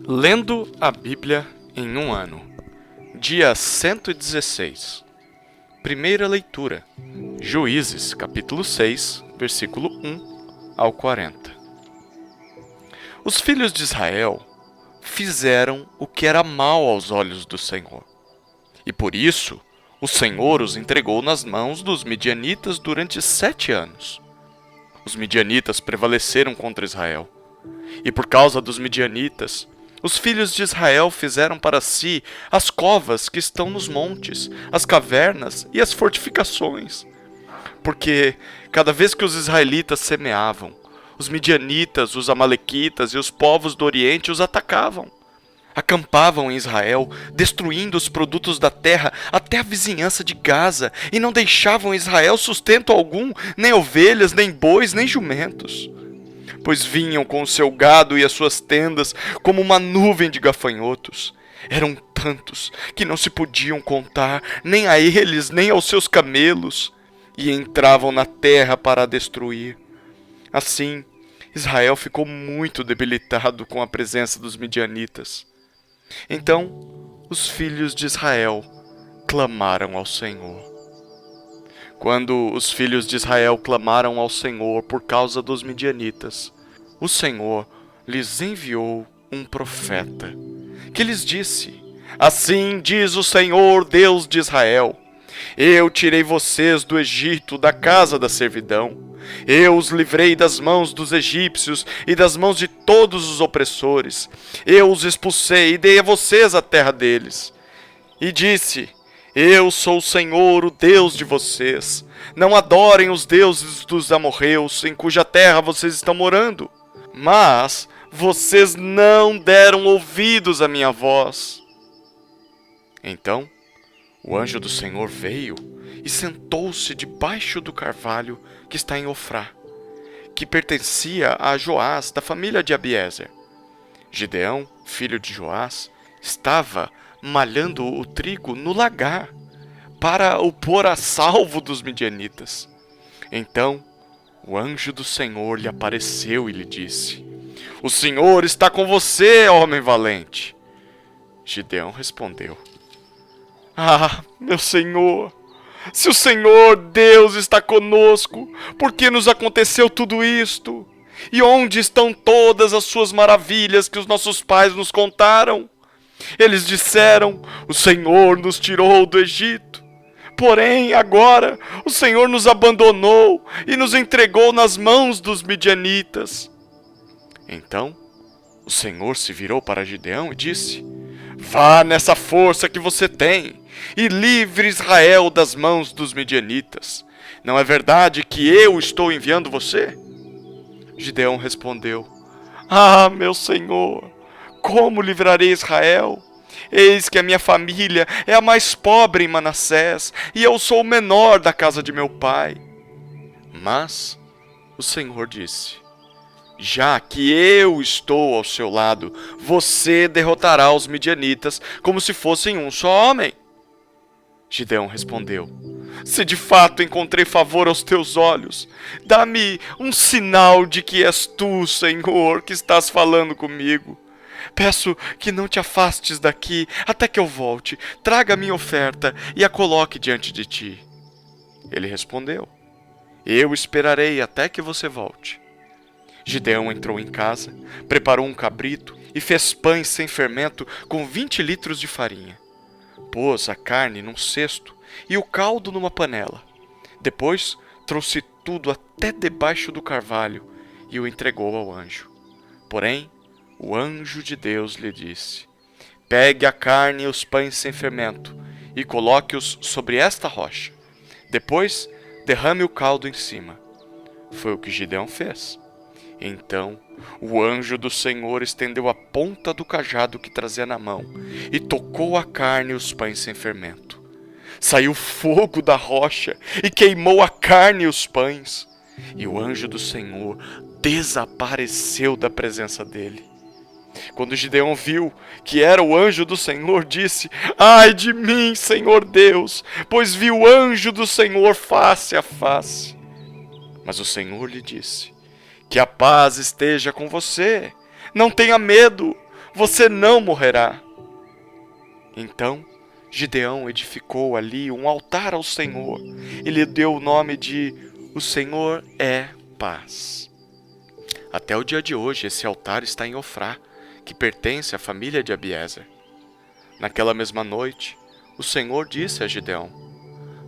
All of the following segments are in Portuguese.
Lendo a Bíblia em um ano. Dia 116. Primeira leitura. Juízes, capítulo 6, versículo 1 ao 40. Os filhos de Israel fizeram o que era mal aos olhos do Senhor. E por isso, o Senhor os entregou nas mãos dos midianitas durante 7 anos. Os midianitas prevaleceram contra Israel. E por causa dos midianitas, os filhos de Israel fizeram para si as covas que estão nos montes, as cavernas e as fortificações. Porque cada vez que os israelitas semeavam, os midianitas, os amalequitas e os povos do Oriente os atacavam. Acampavam em Israel, destruindo os produtos da terra até a vizinhança de Gaza, e não deixavam Israel sustento algum, nem ovelhas, nem bois, nem jumentos. Pois vinham com o seu gado e as suas tendas como uma nuvem de gafanhotos. Eram tantos que não se podiam contar, nem a eles, nem aos seus camelos, e entravam na terra para a destruir. Assim, Israel ficou muito debilitado com a presença dos midianitas. Então, os filhos de Israel clamaram ao Senhor. Quando os filhos de Israel clamaram ao Senhor por causa dos midianitas, o Senhor lhes enviou um profeta, que lhes disse: Assim diz o Senhor, Deus de Israel: Eu tirei vocês do Egito, da casa da servidão. Eu os livrei das mãos dos egípcios e das mãos de todos os opressores. Eu os expulsei e dei a vocês a terra deles. E disse: Eu sou o Senhor, o Deus de vocês. Não adorem os deuses dos amorreus, em cuja terra vocês estão morando. Mas vocês não deram ouvidos à minha voz. Então o anjo do Senhor veio e sentou-se debaixo do carvalho que está em Ofrá, que pertencia a Joás, da família de Abiezer. Gideão, filho de Joás, estava malhando o trigo no lagar, para o pôr a salvo dos midianitas. Então o anjo do Senhor lhe apareceu e lhe disse: O Senhor está com você, homem valente. Gideão respondeu: meu Senhor, se o Senhor Deus está conosco, por que nos aconteceu tudo isto? E onde estão todas as suas maravilhas que os nossos pais nos contaram? Eles disseram: O Senhor nos tirou do Egito. Porém, agora, o Senhor nos abandonou e nos entregou nas mãos dos midianitas. Então, o Senhor se virou para Gideão e disse: Vá nessa força que você tem e livre Israel das mãos dos midianitas. Não é verdade que eu estou enviando você? Gideão respondeu: meu Senhor, como livrarei Israel? Eis que a minha família é a mais pobre em Manassés, e eu sou o menor da casa de meu pai. Mas o Senhor disse: Já que eu estou ao seu lado, você derrotará os midianitas como se fossem um só homem. Gideão respondeu: Se de fato encontrei favor aos teus olhos, dá-me um sinal de que és tu, Senhor, que estás falando comigo. Peço que não te afastes daqui até que eu volte. Traga a minha oferta e a coloque diante de ti. Ele respondeu: Eu esperarei até que você volte. Gideão entrou em casa, preparou um cabrito e fez pães sem fermento com 20 litros de farinha. Pôs a carne num cesto e o caldo numa panela. Depois trouxe tudo até debaixo do carvalho e o entregou ao anjo. Porém, o anjo de Deus lhe disse: Pegue a carne e os pães sem fermento e coloque-os sobre esta rocha. Depois, derrame o caldo em cima. Foi o que Gideão fez. Então o anjo do Senhor estendeu a ponta do cajado que trazia na mão e tocou a carne e os pães sem fermento. Saiu fogo da rocha e queimou a carne e os pães. E o anjo do Senhor desapareceu da presença dele. Quando Gideão viu que era o anjo do Senhor, disse: Ai de mim, Senhor Deus, pois vi o anjo do Senhor face a face. Mas o Senhor lhe disse: Que a paz esteja com você. Não tenha medo, você não morrerá. Então Gideão edificou ali um altar ao Senhor e lhe deu o nome de O Senhor é Paz. Até o dia de hoje esse altar está em Ofrá, que pertence à família de Abiezer. Naquela mesma noite, o Senhor disse a Gideão: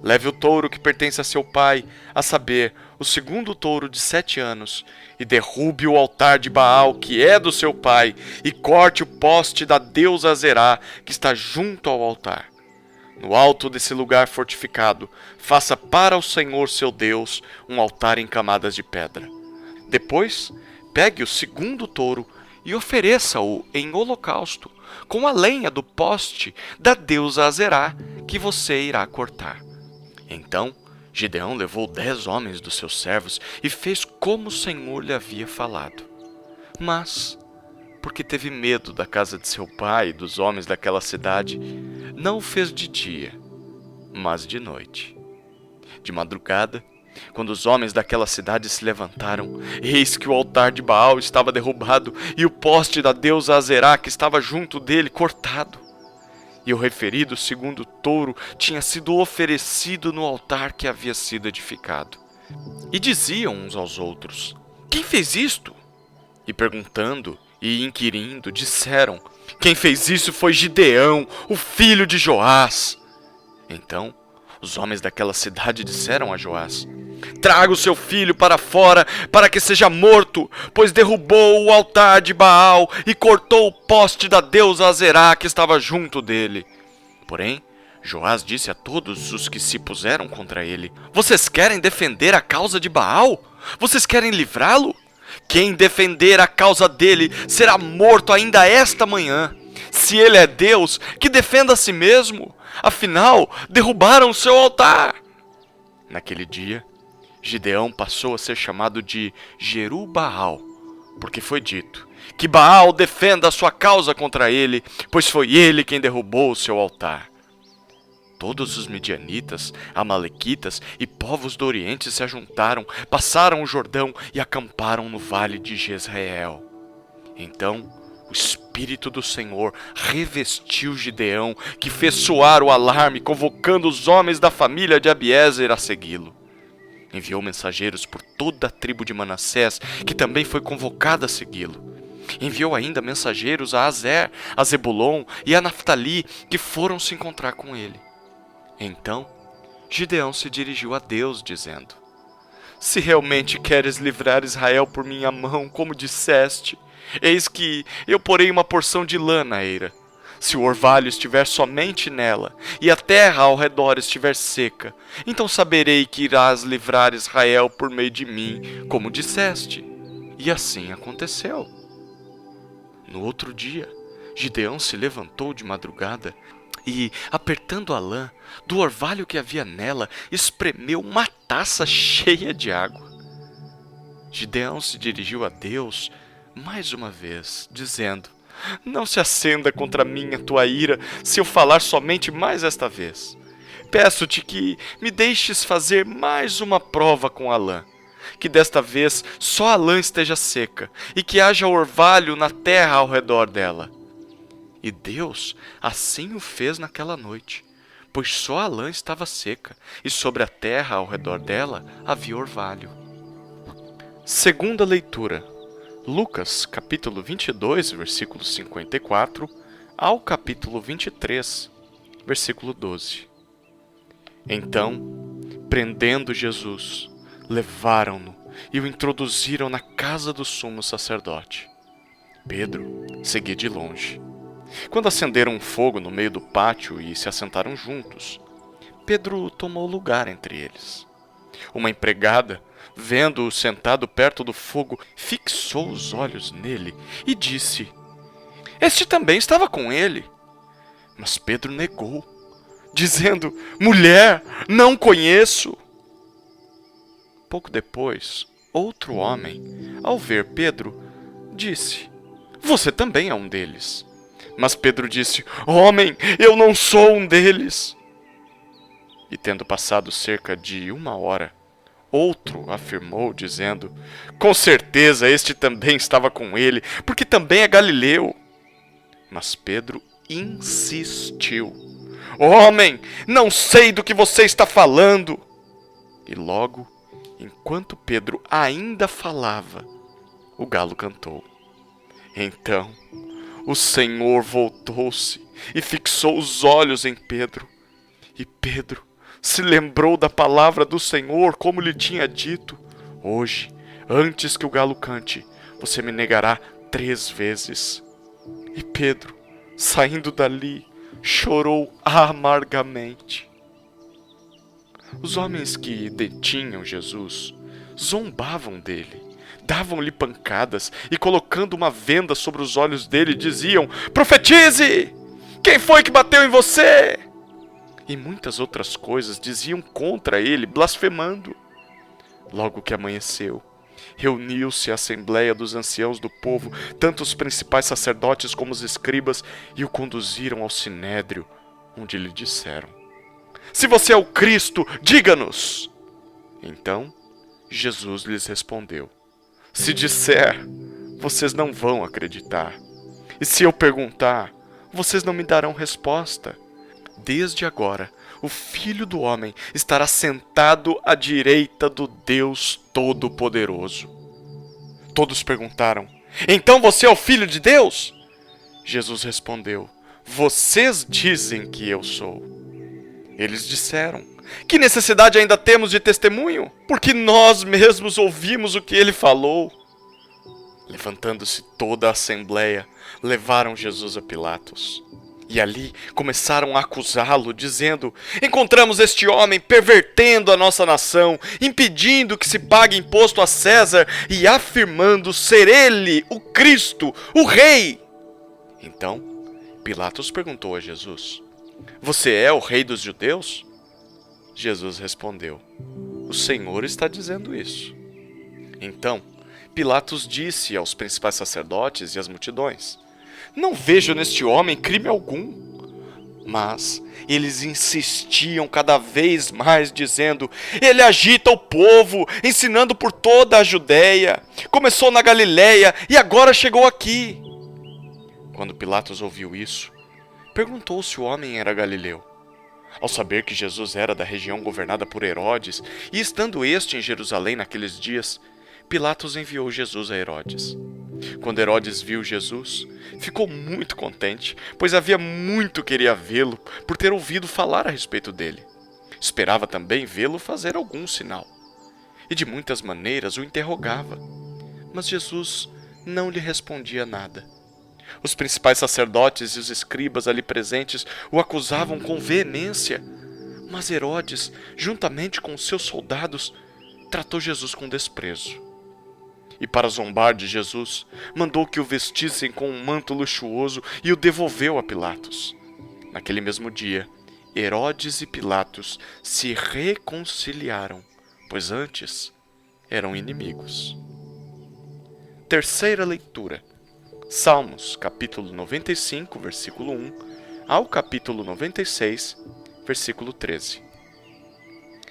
leve o touro que pertence a seu pai, a saber, o segundo touro de 7 anos, e derrube o altar de Baal, que é do seu pai, e corte o poste da deusa Azerá, que está junto ao altar. No alto desse lugar fortificado, faça para o Senhor seu Deus um altar em camadas de pedra. Depois, pegue o segundo touro e ofereça-o em holocausto, com a lenha do poste da deusa Azerá, que você irá cortar. Então Gideão levou 10 homens dos seus servos e fez como o Senhor lhe havia falado. Mas, porque teve medo da casa de seu pai e dos homens daquela cidade, não o fez de dia, mas de noite. De madrugada, quando os homens daquela cidade se levantaram, eis que o altar de Baal estava derrubado e o poste da deusa Azerá, que estava junto dele, cortado. E o referido segundo touro tinha sido oferecido no altar que havia sido edificado. E diziam uns aos outros: quem fez isto? E perguntando e inquirindo, disseram: quem fez isso foi Gideão, o filho de Joás. Então os homens daquela cidade disseram a Joás: traga o seu filho para fora, para que seja morto, pois derrubou o altar de Baal e cortou o poste da deusa Azerá que estava junto dele. Porém, Joás disse a todos os que se puseram contra ele: vocês querem defender a causa de Baal? Vocês querem livrá-lo? Quem defender a causa dele será morto ainda esta manhã. Se ele é Deus, que defenda a si mesmo. Afinal, derrubaram o seu altar. Naquele dia, Gideão passou a ser chamado de Jeru-Baal, porque foi dito: que Baal defenda a sua causa contra ele, pois foi ele quem derrubou o seu altar. Todos os midianitas, amalequitas e povos do Oriente se ajuntaram, passaram o Jordão e acamparam no vale de Jezreel. Então o Espírito do Senhor revestiu Gideão, que fez soar o alarme, convocando os homens da família de Abiezer a segui-lo. Enviou mensageiros por toda a tribo de Manassés, que também foi convocada a segui-lo. Enviou ainda mensageiros a Azer, a Zebulon e a Naftali, que foram se encontrar com ele. Então Gideão se dirigiu a Deus, dizendo: se realmente queres livrar Israel por minha mão, como disseste, eis que eu porei uma porção de lã na eira. Se o orvalho estiver somente nela, e a terra ao redor estiver seca, então saberei que irás livrar Israel por meio de mim, como disseste. E assim aconteceu. No outro dia, Gideão se levantou de madrugada e, apertando a lã, do orvalho que havia nela, espremeu uma taça cheia de água. Gideão se dirigiu a Deus mais uma vez, dizendo: não se acenda contra mim a tua ira, se eu falar somente mais esta vez. Peço-te que me deixes fazer mais uma prova com a lã, que desta vez só a lã esteja seca, e que haja orvalho na terra ao redor dela. E Deus assim o fez naquela noite, pois só a lã estava seca, e sobre a terra ao redor dela havia orvalho. Segunda leitura. Lucas, capítulo 22, versículo 54, ao capítulo 23, versículo 12. Então, prendendo Jesus, levaram-no e o introduziram na casa do sumo sacerdote. Pedro seguia de longe. Quando acenderam um fogo no meio do pátio e se assentaram juntos, Pedro tomou lugar entre eles. Uma empregada, vendo-o sentado perto do fogo, fixou os olhos nele e disse: este também estava com ele. Mas Pedro negou, dizendo: mulher, não conheço. Pouco depois, outro homem, ao ver Pedro, disse: você também é um deles. Mas Pedro disse: homem, eu não sou um deles. E tendo passado cerca de 1 hora, outro afirmou, dizendo: com certeza este também estava com ele, porque também é galileu. Mas Pedro insistiu. Homem, não sei do que você está falando. E logo, enquanto Pedro ainda falava, o galo cantou. Então, o Senhor voltou-se e fixou os olhos em Pedro. E Pedro se lembrou da palavra do Senhor, como lhe tinha dito. Hoje, antes que o galo cante, você me negará 3 vezes. E Pedro, saindo dali, chorou amargamente. Os homens que detinham Jesus zombavam dele, davam-lhe pancadas e, colocando uma venda sobre os olhos dele, diziam: profetize! Quem foi que bateu em você? E muitas outras coisas diziam contra ele, blasfemando. Logo que amanheceu, reuniu-se a assembleia dos anciãos do povo, tanto os principais sacerdotes como os escribas, e o conduziram ao sinédrio, onde lhe disseram: se você é o Cristo, diga-nos! Então Jesus lhes respondeu: se disser, vocês não vão acreditar. E se eu perguntar, vocês não me darão resposta. Desde agora, o Filho do Homem estará sentado à direita do Deus Todo-Poderoso. Todos perguntaram: então você é o Filho de Deus? Jesus respondeu: vocês dizem que eu sou. Eles disseram: que necessidade ainda temos de testemunho? Porque nós mesmos ouvimos o que ele falou. Levantando-se toda a assembleia, levaram Jesus a Pilatos. E ali começaram a acusá-lo, dizendo: encontramos este homem pervertendo a nossa nação, impedindo que se pague imposto a César e afirmando ser ele o Cristo, o Rei. Então Pilatos perguntou a Jesus: você é o Rei dos judeus? Jesus respondeu: o Senhor está dizendo isso. Então Pilatos disse aos principais sacerdotes e às multidões: não vejo neste homem crime algum. Mas eles insistiam cada vez mais, dizendo: ele agita o povo, ensinando por toda a Judéia. Começou na Galiléia e agora chegou aqui. Quando Pilatos ouviu isso, perguntou se o homem era galileu. Ao saber que Jesus era da região governada por Herodes, e estando este em Jerusalém naqueles dias, Pilatos enviou Jesus a Herodes. Quando Herodes viu Jesus, ficou muito contente, pois havia muito queria vê-lo por ter ouvido falar a respeito dele. Esperava também vê-lo fazer algum sinal. E de muitas maneiras o interrogava. Mas Jesus não lhe respondia nada. Os principais sacerdotes e os escribas ali presentes o acusavam com veemência. Mas Herodes, juntamente com os seus soldados, tratou Jesus com desprezo. E para zombar de Jesus, mandou que o vestissem com um manto luxuoso e o devolveu a Pilatos. Naquele mesmo dia, Herodes e Pilatos se reconciliaram, pois antes eram inimigos. Terceira leitura. Salmos, capítulo 95, versículo 1, ao capítulo 96, versículo 13.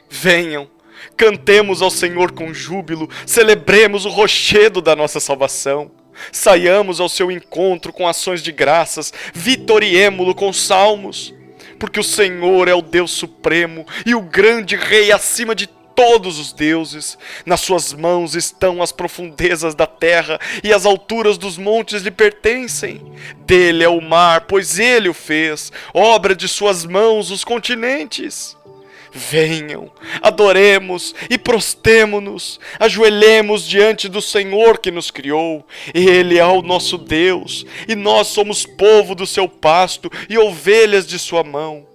Venham! Cantemos ao Senhor com júbilo, celebremos o rochedo da nossa salvação. Saiamos ao seu encontro com ações de graças, vitoriemo-lo com salmos. Porque o Senhor é o Deus supremo e o grande Rei acima de todos os deuses. Nas suas mãos estão as profundezas da terra e as alturas dos montes lhe pertencem. Dele é o mar, pois ele o fez, obra de suas mãos os continentes. Venham, adoremos e prostemo-nos, ajoelhemos diante do Senhor que nos criou. Ele é o nosso Deus, e nós somos povo do seu pasto e ovelhas de sua mão.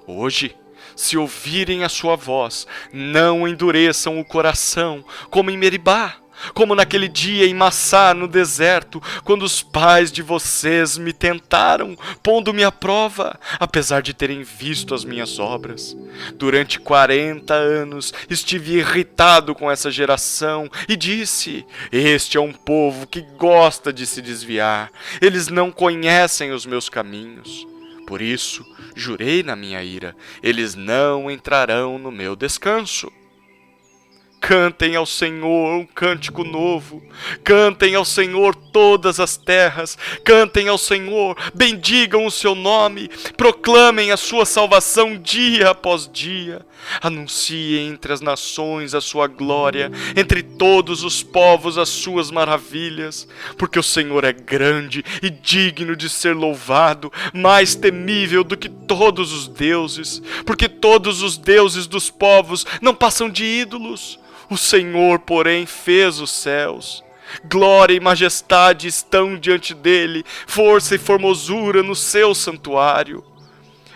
Hoje, se ouvirem a sua voz, não endureçam o coração, como em Meribá, como naquele dia em Massá, no deserto, quando os pais de vocês me tentaram, pondo-me à prova, apesar de terem visto as minhas obras. Durante 40 anos estive irritado com essa geração e disse: este é um povo que gosta de se desviar, eles não conhecem os meus caminhos. Por isso, jurei na minha ira, eles não entrarão no meu descanso. Cantem ao Senhor um cântico novo. Cantem ao Senhor todas as terras. Cantem ao Senhor, bendigam o seu nome. Proclamem a sua salvação dia após dia. Anunciem entre as nações a sua glória, entre todos os povos as suas maravilhas. Porque o Senhor é grande e digno de ser louvado, mais temível do que todos os deuses. Porque todos os deuses dos povos não passam de ídolos. O Senhor, porém, fez os céus. Glória e majestade estão diante dele, força e formosura no seu santuário.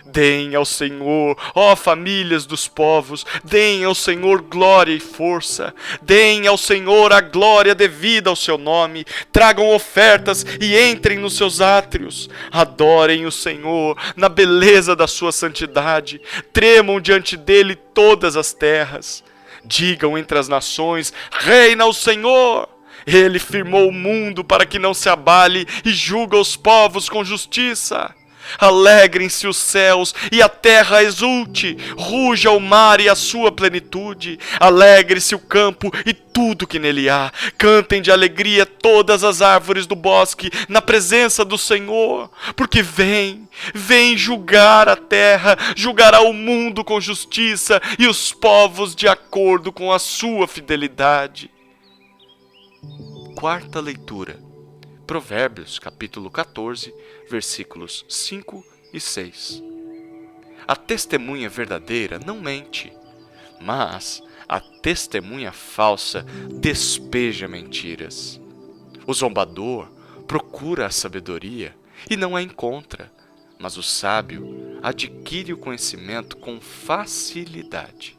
Deem ao Senhor, ó famílias dos povos, deem ao Senhor glória e força. Deem ao Senhor a glória devida ao seu nome. Tragam ofertas e entrem nos seus átrios. Adorem o Senhor na beleza da sua santidade. Tremam diante dele todas as terras. Digam entre as nações: reina o Senhor! Ele firmou o mundo para que não se abale e julga os povos com justiça. Alegrem-se os céus e a terra exulte, ruja o mar e a sua plenitude, alegre-se o campo e tudo que nele há, cantem de alegria todas as árvores do bosque na presença do Senhor, porque vem julgar a terra, julgará o mundo com justiça e os povos de acordo com a sua fidelidade. Quarta leitura. Provérbios, capítulo 14, versículos 5 e 6. A testemunha verdadeira não mente, mas a testemunha falsa despeja mentiras. O zombador procura a sabedoria e não a encontra, mas o sábio adquire o conhecimento com facilidade.